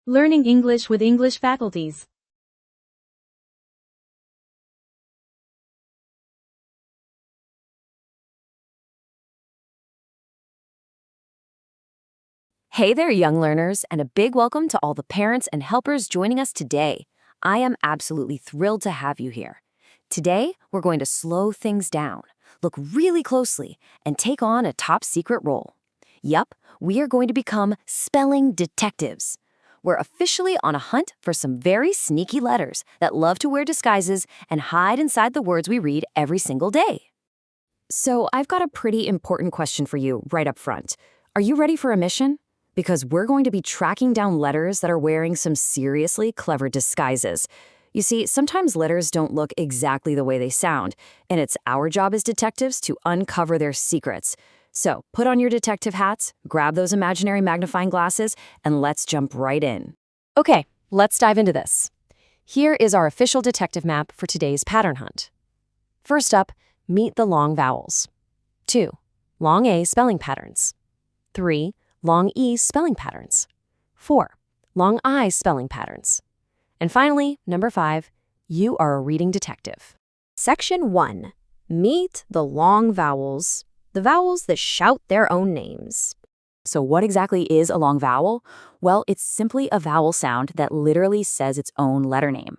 Learning English with English Faculties. Hey there, young learners, and a big welcome to all the parents and helpers joining us today. I am absolutely thrilled to have you here. Today, we're going to slow things down, look really closely, and take on a top secret role. Yup, we are going to become spelling detectives. We're officially on a hunt for some very sneaky letters that love to wear disguises and hide inside the words we read every single day. So I've got a pretty important question for you right up front. Are you ready for a mission? Because we're going to be tracking down letters that are wearing some seriously clever disguises. You see, sometimes letters don't look exactly the way they sound, and it's our job as detectives to uncover their secrets. So put on your detective hats, grab those imaginary magnifying glasses, and let's jump right in. Okay, let's dive into this. Here is our official detective map for today's pattern hunt. First up, meet the long vowels. 2. Long A spelling patterns. 3. Long E spelling patterns. 4. Long I spelling patterns. And finally, number 5, you are a reading detective. Section 1. Meet the long vowels, the vowels that shout their own names. So what exactly is a long vowel? Well, it's simply a vowel sound that literally says its own letter name.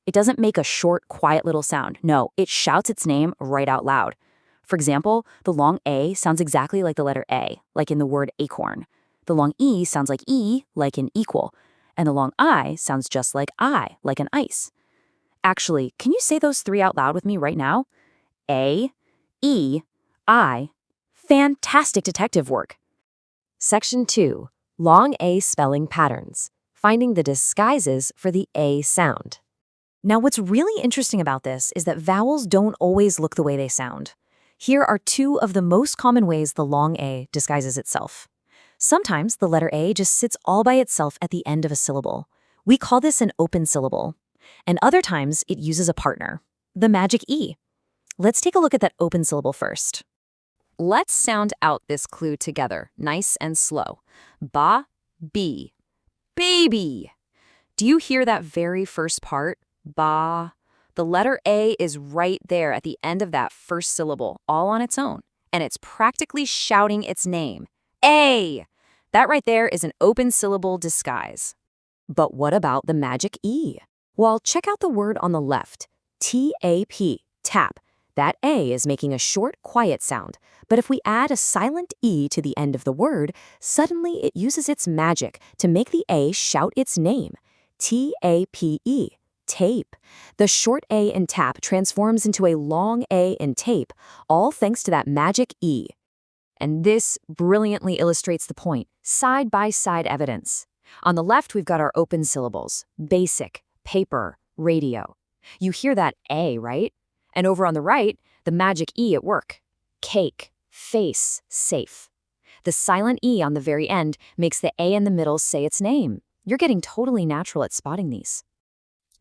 It doesn't make a short, quiet little sound. No, it shouts its name right out loud. For example, the long A sounds exactly like the letter A, like in the word acorn. The long E sounds like E, like in equal. And the long I sounds just like I, like an ice. Actually, can you say those 3 out loud with me right now? A, E, I. Fantastic detective work. Section 2. Long A spelling patterns. Finding the disguises for the A sound. Now, what's really interesting about this is that vowels don't always look the way they sound. Here are 2 of the most common ways the long A disguises itself. Sometimes the letter A just sits all by itself at the end of a syllable. We call this an open syllable. And other times it uses a partner, the magic E. Let's take a look at that open syllable first. Let's sound out this clue together, nice and slow. Ba, bee, baby. Do you hear that very first part? Ba. The letter A is right there at the end of that first syllable, all on its own. And it's practically shouting its name. A. That right there is an open syllable disguise. But what about the magic E? Well, check out the word on the left, T-A-P, tap. That A is making a short, quiet sound. But if we add a silent E to the end of the word, suddenly it uses its magic to make the A shout its name, T-A-P-E, tape. The short A in tap transforms into a long A in tape, all thanks to that magic E. And this brilliantly illustrates the point, side-by-side evidence. On the left, we've got our open syllables, basic, paper, radio. You hear that A, right? And over on the right, the magic E at work, cake, face, safe. The silent E on the very end makes the A in the middle say its name. You're getting totally natural at spotting these.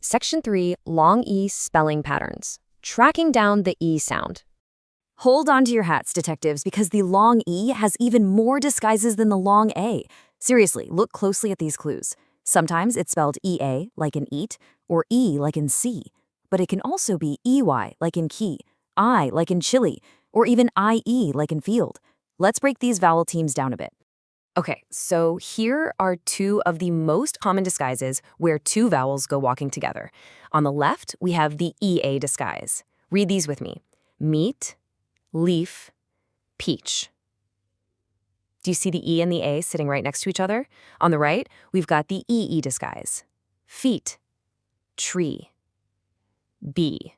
Section 3, long E spelling patterns. Tracking down the E sound. Hold on to your hats, detectives, because the long E has even more disguises than the long A. Seriously, look closely at these clues. Sometimes it's spelled E-A, like in eat, or E, like in see. But it can also be E-Y, like in key, I, like in chili, or even I-E, like in field. Let's break these vowel teams down a bit. Okay, so here are 2 of the most common disguises where 2 vowels go walking together. On the left, we have the E-A disguise. Read these with me. Meat, leaf, peach. Do you see the E and the A sitting right next to each other? On the right, we've got the EE disguise. Feet, tree, bee.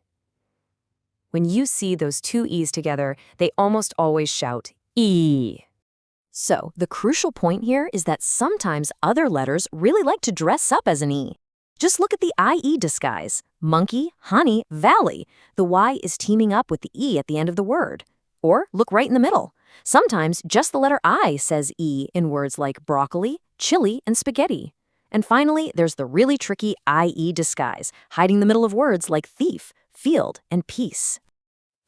When you see those 2 E's together, they almost always shout E. So the crucial point here is that sometimes other letters really like to dress up as an E. Just look at the IE disguise. Monkey, honey, valley. The Y is teaming up with the E at the end of the word. Or look right in the middle. Sometimes just the letter I says E in words like broccoli, chili, and spaghetti. And finally, there's the really tricky IE disguise, hiding the middle of words like thief, field, and peace.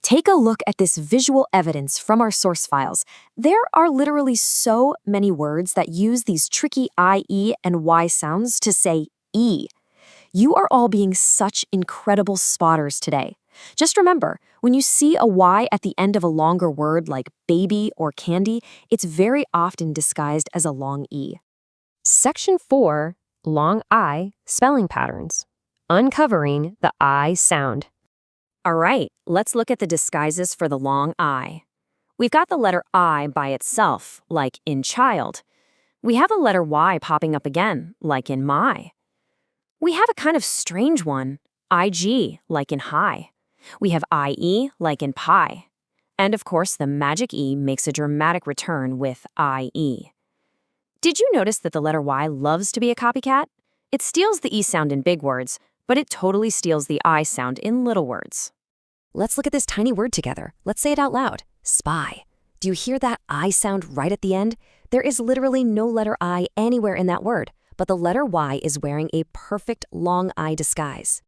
Take a look at this visual evidence from our source files. There are literally so many words that use these tricky I, E, and Y sounds to say E. You are all being such incredible spotters today. Just remember, when you see a Y at the end of a longer word like baby or candy, it's very often disguised as a long E. Section 4, Long I Spelling Patterns. Uncovering the I sound. All right, let's look at the disguises for the long I. We've got the letter I by itself, like in child. We have the letter Y popping up again, like in my. We have a kind of strange one, IG, like in high. We have IE, like in pie. And of course, the magic E makes a dramatic return with IE. Did you notice that the letter Y loves to be a copycat? It steals the E sound in big words, but it totally steals the I sound in little words. Let's look at this tiny word together. Let's say it out loud. Spy. Do you hear that I sound right at the end? There is literally no letter I anywhere in that word, but the letter Y is wearing a perfect long I disguise.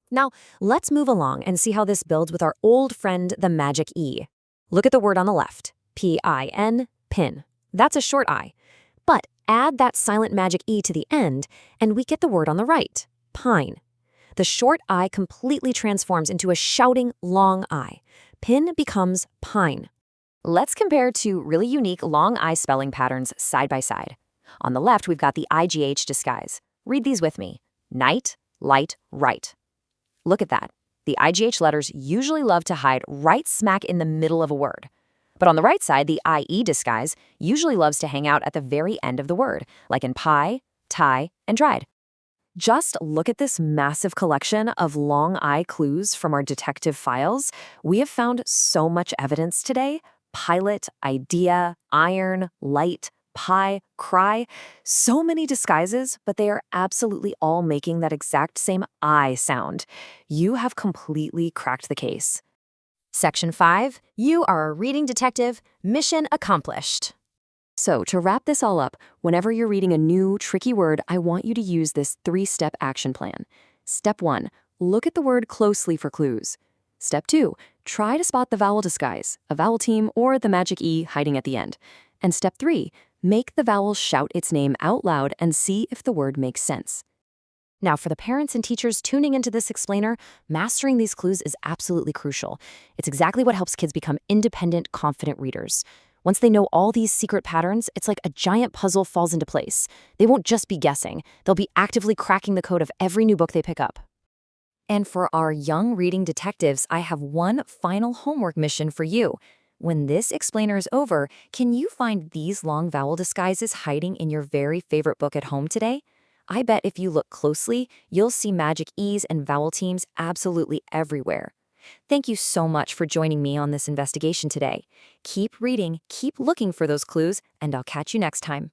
Now, let's move along and see how this builds with our old friend, the magic E. Look at the word on the left, P-I-N, pin. That's a short I. But add that silent magic E to the end, and we get the word on the right, pine. The short I completely transforms into a shouting long I. Pin becomes pine. Let's compare two really unique long I spelling patterns side by side. On the left, we've got the IGH disguise. Read these with me. Night, light, right. Look at that. The IGH letters usually love to hide right smack in the middle of a word. But on the right side, the IE disguise usually loves to hang out at the very end of the word, like in pie, tie, and dried. Just look at this massive collection of long I clues from our detective files. We have found so much evidence today. Pilot, idea, iron, light, pie, cry. So many disguises, but they are absolutely all making that exact same I sound. You have completely cracked the case. Section 5, you are a reading detective. Mission accomplished. So, to wrap this all up, whenever you're reading a new, tricky word, I want you to use this 3-step action plan. Step 1, look at the word closely for clues. Step 2, try to spot the vowel disguise, a vowel team, or the magic E hiding at the end. And step 3, make the vowel shout its name out loud and see if the word makes sense. Now, for the parents and teachers tuning into this explainer, mastering these clues is absolutely crucial. It's exactly what helps kids become independent, confident readers. Once they know all these secret patterns, it's like a giant puzzle falls into place. They won't just be guessing. They'll be actively cracking the code of every new book they pick up. And for our young reading detectives, I have one final homework mission for you. When this explainer is over, can you find these long vowel disguises hiding in your very favorite book at home today? I bet if you look closely, you'll see magic E's and vowel teams absolutely everywhere. Thank you so much for joining me on this investigation today. Keep reading, keep looking for those clues, and I'll catch you next time.